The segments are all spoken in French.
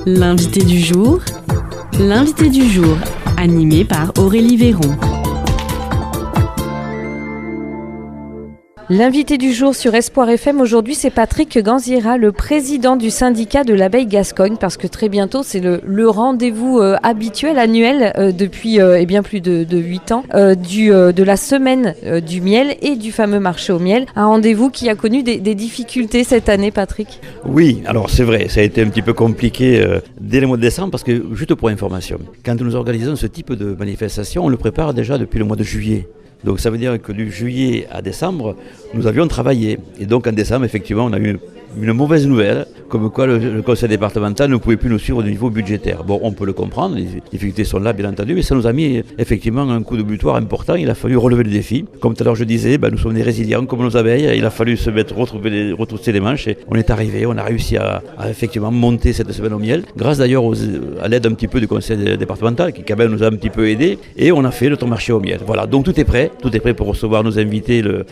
L'invité du jour, animé par Aurélie Véron. L'invité du jour sur Espoir FM, aujourd'hui, c'est Patrick Ganziera, le président du syndicat de l'abeille Gascogne, parce que très bientôt, c'est le rendez-vous habituel, annuel, depuis bien plus de 8 ans, de la semaine du miel et du fameux marché au miel. Un rendez-vous qui a connu des difficultés cette année, Patrick. Oui, alors c'est vrai, ça a été un petit peu compliqué dès le mois de décembre, parce que, juste pour information, quand nous organisons ce type de manifestation, on le prépare déjà depuis le mois de juillet. Donc ça veut dire que du juillet à décembre, nous avions travaillé. Et donc en décembre, effectivement, on a eu une mauvaise nouvelle, comme quoi le conseil départemental ne pouvait plus nous suivre au niveau budgétaire. Bon, on peut le comprendre, les difficultés sont là, bien entendu, mais ça nous a mis effectivement un coup de butoir important. Il a fallu relever le défi. Comme tout à l'heure je disais, nous sommes des résilients comme nos abeilles. Il a fallu se mettre, retrousser les manches et on est arrivé, on a réussi à effectivement monter cette semaine au miel, grâce d'ailleurs à l'aide un petit peu du conseil départemental qui quand même nous a un petit peu aidé, et on a fait notre marché au miel. Voilà, donc tout est prêt pour recevoir nos invités le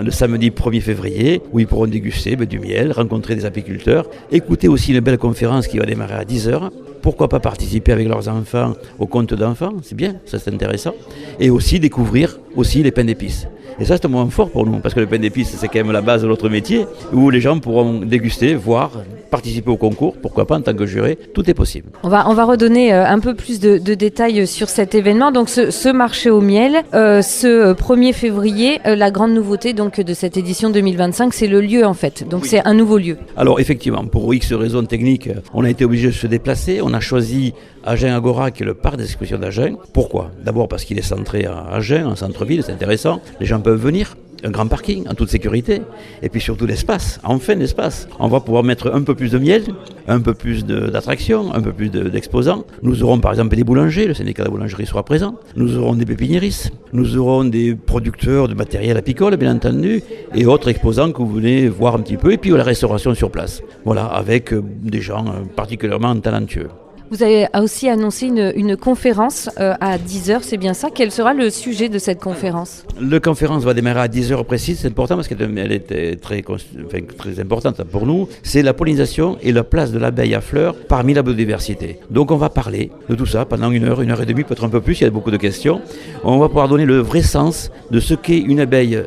samedi 1er février, où ils pourront déguster du miel, rencontrer des apiculteurs, écouter aussi une belle conférence qui va démarrer à 10h. Pourquoi pas participer avec leurs enfants au conte d'enfants, c'est bien, ça c'est intéressant. Et aussi découvrir les pains d'épices. Et ça c'est un moment fort pour nous, parce que le pain d'épices c'est quand même la base de notre métier, où les gens pourront déguster, voir, participer au concours, pourquoi pas en tant que juré, tout est possible. On va redonner un peu plus de détails sur cet événement. Donc ce marché au miel, ce 1er février, la grande nouveauté donc, de cette édition 2025, c'est le lieu en fait. Donc oui. C'est un nouveau lieu. Alors effectivement, pour X raisons techniques, on a été obligé de se déplacer. On a choisi Agen Agora, qui est le parc d'exposition d'Agen. Pourquoi ? D'abord parce qu'il est centré à Agen, en centre-ville, c'est intéressant. Les gens peuvent venir. Un grand parking en toute sécurité, et puis surtout l'espace, enfin l'espace. On va pouvoir mettre un peu plus de miel, un peu plus d'attractions, un peu plus d'exposants. Nous aurons par exemple des boulangers, le syndicat de la boulangerie sera présent. Nous aurons des pépiniéristes, nous aurons des producteurs de matériel apicole, bien entendu, et autres exposants que vous venez voir un petit peu, et puis la restauration sur place. Voilà, avec des gens particulièrement talentueux. Vous avez aussi annoncé une conférence à 10h, c'est bien ça ? Quel sera le sujet de cette conférence ? La conférence va démarrer à 10h précise, c'est important parce qu'elle est très importante pour nous. C'est la pollinisation et la place de l'abeille à fleurs parmi la biodiversité. Donc on va parler de tout ça pendant 1 heure, 1 heure et demie, peut-être un peu plus, il y a beaucoup de questions. On va pouvoir donner le vrai sens de ce qu'est une abeille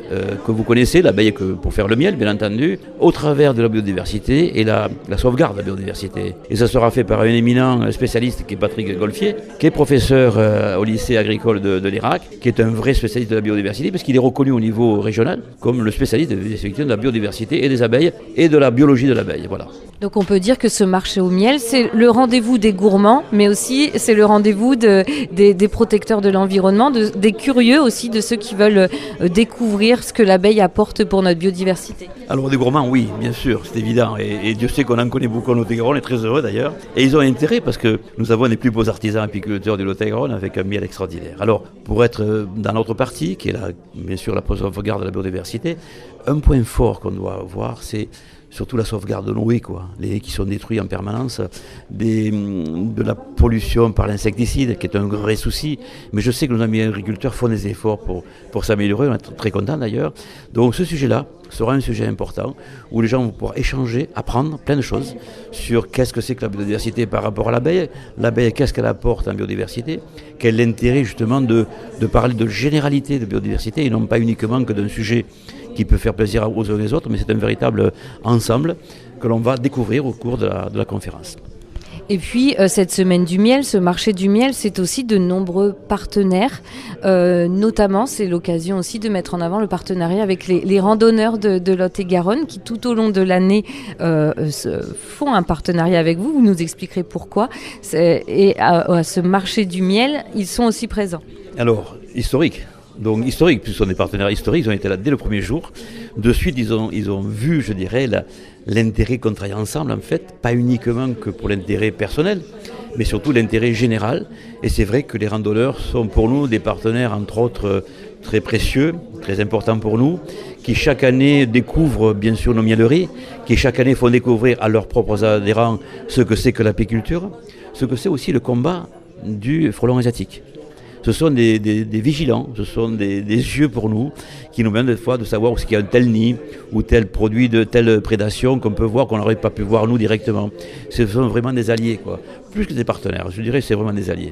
que vous connaissez, l'abeille pour faire le miel, bien entendu, au travers de la biodiversité et la sauvegarde de la biodiversité. Et ça sera fait par un éminent spécialiste qui est Patrick Golfier, qui est professeur au lycée agricole de l'Irak, qui est un vrai spécialiste de la biodiversité, parce qu'il est reconnu au niveau régional comme le spécialiste de la biodiversité et des abeilles et de la biologie de l'abeille. Voilà. Donc on peut dire que ce marché au miel, c'est le rendez-vous des gourmands, mais aussi c'est le rendez-vous des protecteurs de l'environnement, des curieux aussi, de ceux qui veulent découvrir ce que l'abeille apporte pour notre biodiversité. Alors des gourmands, oui, bien sûr, c'est évident. Et Dieu sait qu'on en connaît beaucoup en Lot-et-Garonne, on est très heureux d'ailleurs. Et ils ont intérêt parce que nous avons les plus beaux artisans apiculteurs du Lot-et-Garonne avec un miel extraordinaire. Alors, pour être dans notre partie, qui est bien sûr la sauvegarde de la biodiversité, un point fort qu'on doit voir, c'est surtout la sauvegarde de nos haies, les haies qui sont détruites en permanence, de la pollution par l'insecticide, qui est un vrai souci. Mais je sais que nos amis agriculteurs font des efforts pour s'améliorer, on est très contents d'ailleurs. Donc ce sujet-là sera un sujet important, où les gens vont pouvoir échanger, apprendre plein de choses sur qu'est-ce que c'est que la biodiversité par rapport à l'abeille. L'abeille, qu'est-ce qu'elle apporte en biodiversité ? Quel est l'intérêt justement de parler de généralité de biodiversité et non pas uniquement que d'un sujet qui peut faire plaisir aux uns et aux autres, mais c'est un véritable ensemble que l'on va découvrir au cours de la conférence. Et puis, cette semaine du miel, ce marché du miel, c'est aussi de nombreux partenaires. Notamment, c'est l'occasion aussi de mettre en avant le partenariat avec les randonneurs de Lot-et-Garonne qui, tout au long de l'année, font un partenariat avec vous. Vous nous expliquerez pourquoi. Et à ce marché du miel, ils sont aussi présents. Alors, historique, puisque ce sont des partenaires historiques, ils ont été là dès le premier jour. De suite, ils ont vu, je dirais, l'intérêt qu'on travaille ensemble, en fait, pas uniquement que pour l'intérêt personnel, mais surtout l'intérêt général. Et c'est vrai que les randonneurs sont pour nous des partenaires, entre autres, très précieux, très importants pour nous, qui chaque année découvrent bien sûr nos mieleries, qui chaque année font découvrir à leurs propres adhérents ce que c'est que l'apiculture, ce que c'est aussi le combat du frelon asiatique. Ce sont des vigilants, ce sont des yeux pour nous, qui nous permettent des fois de savoir où il y a un tel nid, ou tel produit de telle prédation qu'on peut voir, qu'on n'aurait pas pu voir nous directement. Ce sont vraiment des alliés, quoi. Plus que des partenaires, je dirais que c'est vraiment des alliés.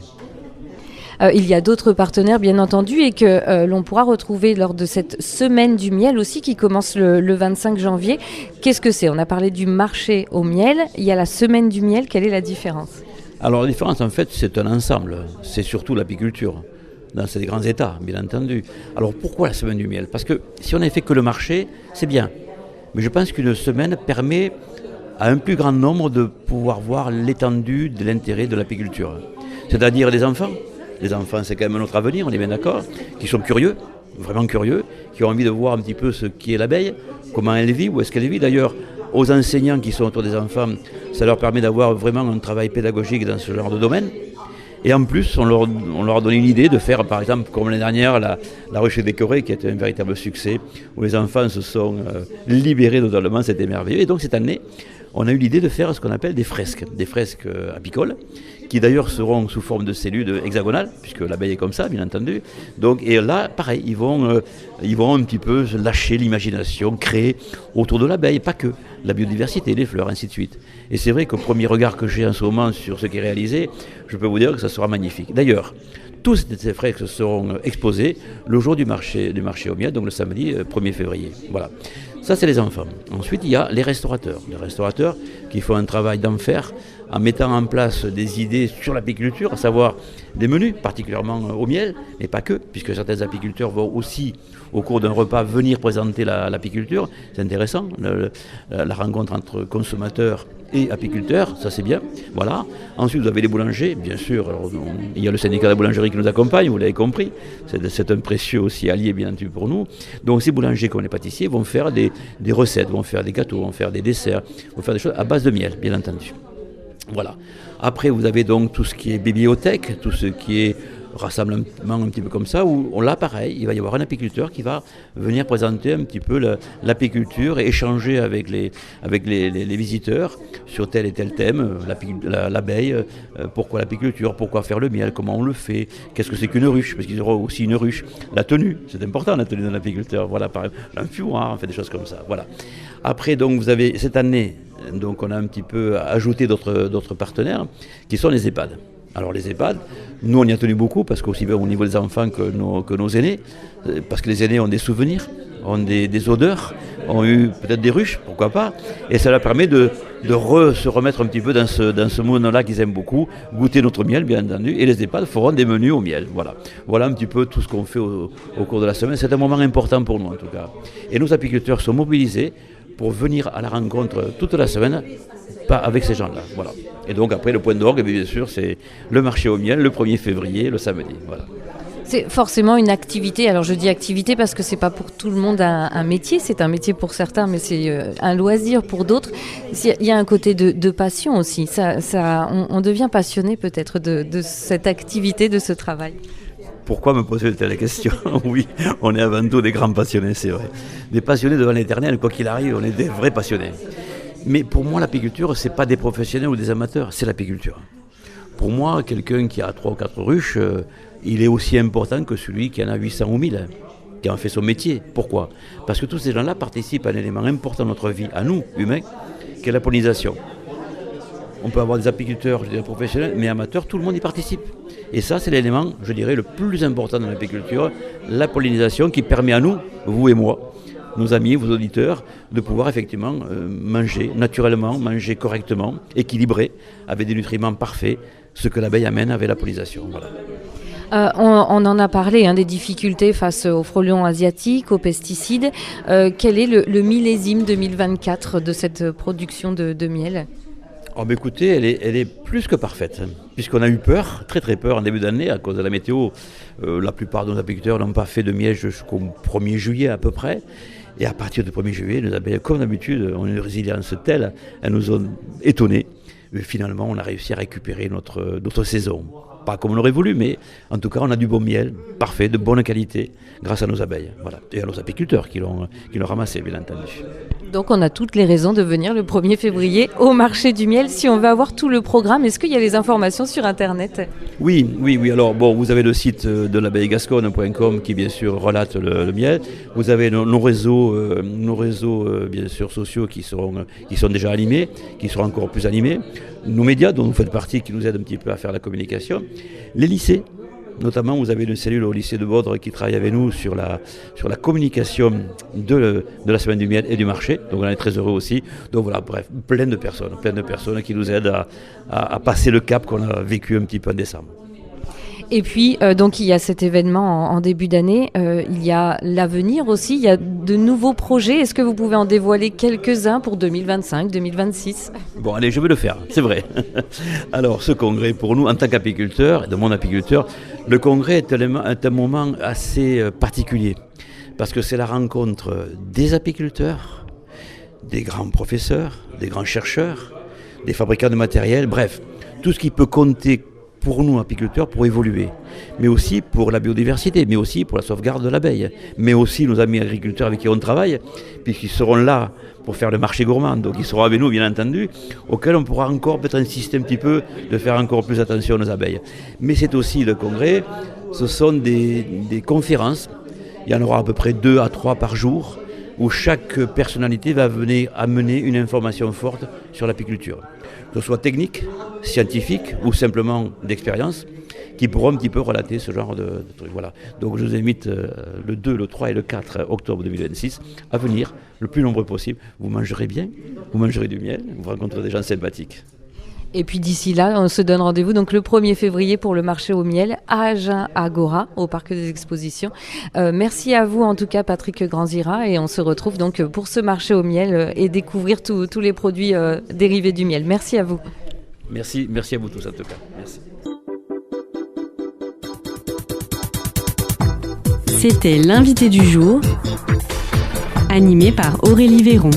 Il y a d'autres partenaires bien entendu et que l'on pourra retrouver lors de cette semaine du miel aussi qui commence le 25 janvier. Qu'est-ce que c'est? On a parlé du marché au miel, il y a la semaine du miel, quelle est la différence? Alors la différence en fait c'est un ensemble, c'est surtout l'apiculture, dans ces grands états bien entendu. Alors pourquoi la semaine du miel? Parce que si on n'avait fait que le marché, c'est bien. Mais je pense qu'une semaine permet à un plus grand nombre de pouvoir voir l'étendue de l'intérêt de l'apiculture. C'est-à-dire les enfants. Les enfants, c'est quand même notre avenir, on est bien d'accord, qui sont curieux, vraiment curieux, qui ont envie de voir un petit peu ce qu'est l'abeille, comment elle vit, où est-ce qu'elle vit. D'ailleurs, aux enseignants qui sont autour des enfants, ça leur permet d'avoir vraiment un travail pédagogique dans ce genre de domaine. Et en plus, on leur a donné l'idée de faire, par exemple, comme l'année dernière, la ruche décorée, qui a été un véritable succès, où les enfants se sont libérés totalement, c'était merveilleux. Et donc cette année, on a eu l'idée de faire ce qu'on appelle des fresques apicoles, qui d'ailleurs seront sous forme de cellules hexagonales, puisque l'abeille est comme ça, bien entendu. Donc, et là, pareil, ils vont un petit peu lâcher l'imagination, créer autour de l'abeille, pas que, la biodiversité, les fleurs, ainsi de suite. Et c'est vrai qu'au premier regard que j'ai en ce moment sur ce qui est réalisé, je peux vous dire que ça sera magnifique. D'ailleurs, tous ces fresques seront exposés le jour du marché au miel, donc le samedi 1er février. Voilà. Ça, c'est les enfants. Ensuite, il y a les restaurateurs. Les restaurateurs qui font un travail d'enfer en mettant en place des idées sur l'apiculture, à savoir des menus, particulièrement au miel, mais pas que, puisque certains apiculteurs vont aussi, au cours d'un repas, venir présenter l'apiculture. C'est intéressant, la rencontre entre consommateurs et apiculteurs, ça c'est bien. Voilà. Ensuite, vous avez les boulangers, bien sûr. Alors, il y a le syndicat de la boulangerie qui nous accompagne, vous l'avez compris. C'est un précieux aussi allié, bien entendu, pour nous. Donc, ces boulangers, comme les pâtissiers, vont faire des recettes, vont faire des gâteaux, vont faire des desserts, vont faire des choses à base de miel, bien entendu. Voilà. Après, vous avez donc tout ce qui est bibliothèque, tout ce qui est rassemblement un petit peu comme ça, où là, pareil, il va y avoir un apiculteur qui va venir présenter un petit peu l'apiculture et échanger avec les visiteurs sur tel et tel thème, l'abeille, pourquoi l'apiculture, pourquoi faire le miel, comment on le fait, qu'est-ce que c'est qu'une ruche, parce qu'il y aura aussi une ruche, la tenue, c'est important la tenue d'un apiculteur, voilà, par exemple, un fumoir, on fait des choses comme ça, voilà. Après, donc, vous avez cette année, donc on a un petit peu ajouté d'autres partenaires, qui sont les EHPAD. Alors les EHPAD, nous on y a tenu beaucoup, parce qu'aussi bien au niveau des enfants que nos aînés, parce que les aînés ont des souvenirs, ont des odeurs, ont eu peut-être des ruches, pourquoi pas, et ça leur permet de se remettre un petit peu dans ce monde-là qu'ils aiment beaucoup, goûter notre miel bien entendu, et les EHPAD feront des menus au miel, voilà un petit peu tout ce qu'on fait au cours de la semaine. C'est un moment important pour nous en tout cas, et nos apiculteurs sont mobilisés pour venir à la rencontre toute la semaine, pas avec ces gens-là, voilà. Et donc après le point d'orgue, bien sûr, c'est le marché au miel, le 1er février, le samedi, voilà. C'est forcément une activité, alors je dis activité parce que c'est pas pour tout le monde un métier, c'est un métier pour certains, mais c'est un loisir pour d'autres. Il y a un côté de passion aussi, on devient passionné peut-être de cette activité, de ce travail. Pourquoi me poser de telles questions? Oui, on est avant tout des grands passionnés, c'est vrai. Des passionnés devant l'éternel, quoi qu'il arrive, on est des vrais passionnés. Mais pour moi, l'apiculture, c'est pas des professionnels ou des amateurs, c'est l'apiculture. Pour moi, quelqu'un qui a 3 ou 4 ruches, il est aussi important que celui qui en a 800 ou 1000, qui en fait son métier. Pourquoi? Parce que tous ces gens-là participent à un élément important de notre vie, à nous, humains, qui est la pollinisation. On peut avoir des apiculteurs, des professionnels, mais amateurs, tout le monde y participe. Et ça, c'est l'élément, je dirais, le plus important dans l'apiculture, la pollinisation qui permet à nous, vous et moi, nos amis, vos auditeurs, de pouvoir effectivement manger naturellement, manger correctement, équilibré, avec des nutriments parfaits, ce que l'abeille amène avec la pollinisation. Voilà. On en a parlé, des difficultés face aux frelons asiatiques, aux pesticides. Quel est le millésime 2024 de cette production de miel ? Oh, mais écoutez, elle est plus que parfaite, puisqu'on a eu peur, très très peur en début d'année à cause de la météo. La plupart de nos apiculteurs n'ont pas fait de miel jusqu'au 1er juillet à peu près. Et à partir du 1er juillet, nos abeilles, comme d'habitude, ont une résilience telle, elles nous ont étonnés. Mais finalement, on a réussi à récupérer notre saison. Pas comme on aurait voulu, mais en tout cas, on a du bon miel, parfait, de bonne qualité, grâce à nos abeilles. Voilà. Et à nos apiculteurs qui l'ont ramassé, bien entendu. Donc on a toutes les raisons de venir le 1er février au marché du miel. Si on veut avoir tout le programme, est-ce qu'il y a les informations sur Internet ? Oui. Alors, bon, vous avez le site de l'abeillegasconne.com qui, bien sûr, relate le miel. Vous avez nos réseaux, bien sûr, sociaux qui sont déjà animés, qui seront encore plus animés. Nos médias, dont vous faites partie, qui nous aident un petit peu à faire la communication. Les lycées. Notamment, vous avez une cellule au lycée de Baudre qui travaille avec nous sur la communication de la semaine du miel et du marché. Donc on en est très heureux aussi. Donc voilà, bref, plein de personnes qui nous aident à passer le cap qu'on a vécu un petit peu en décembre. Et puis, donc, il y a cet événement en début d'année. Il y a l'avenir aussi. Il y a de nouveaux projets. Est-ce que vous pouvez en dévoiler quelques-uns pour 2025, 2026 ? Bon, allez, je vais le faire, c'est vrai. Alors, ce congrès, pour nous, en tant qu'apiculteurs, de mon apiculteur, le congrès est un moment assez particulier. Parce que c'est la rencontre des apiculteurs, des grands professeurs, des grands chercheurs, des fabricants de matériel, bref, tout ce qui peut compter pour nous, apiculteurs, pour évoluer, mais aussi pour la biodiversité, mais aussi pour la sauvegarde de l'abeille, mais aussi nos amis agriculteurs avec qui on travaille, puisqu'ils seront là pour faire le marché gourmand, donc ils seront avec nous, bien entendu, auquel on pourra encore peut-être insister un petit peu de faire encore plus attention aux abeilles. Mais c'est aussi le congrès, ce sont des conférences, il y en aura à peu près 2 à 3 par jour, où chaque personnalité va venir amener une information forte sur l'apiculture. Que ce soit technique, scientifique ou simplement d'expérience, qui pourront un petit peu relater ce genre de trucs. Voilà. Donc je vous invite le 2, le 3 et le 4 octobre 2026 à venir le plus nombreux possible. Vous mangerez bien, vous mangerez du miel, vous rencontrez des gens sympathiques. Et puis d'ici là, on se donne rendez-vous donc le 1er février pour le marché au miel à Agen, à Gora, au Parc des Expositions. Merci à vous en tout cas Patrick Granzira et on se retrouve donc pour ce marché au miel et découvrir tous les produits dérivés du miel. Merci à vous. Merci à vous tous en tout cas. Merci. C'était l'invité du jour, animé par Aurélie Véron.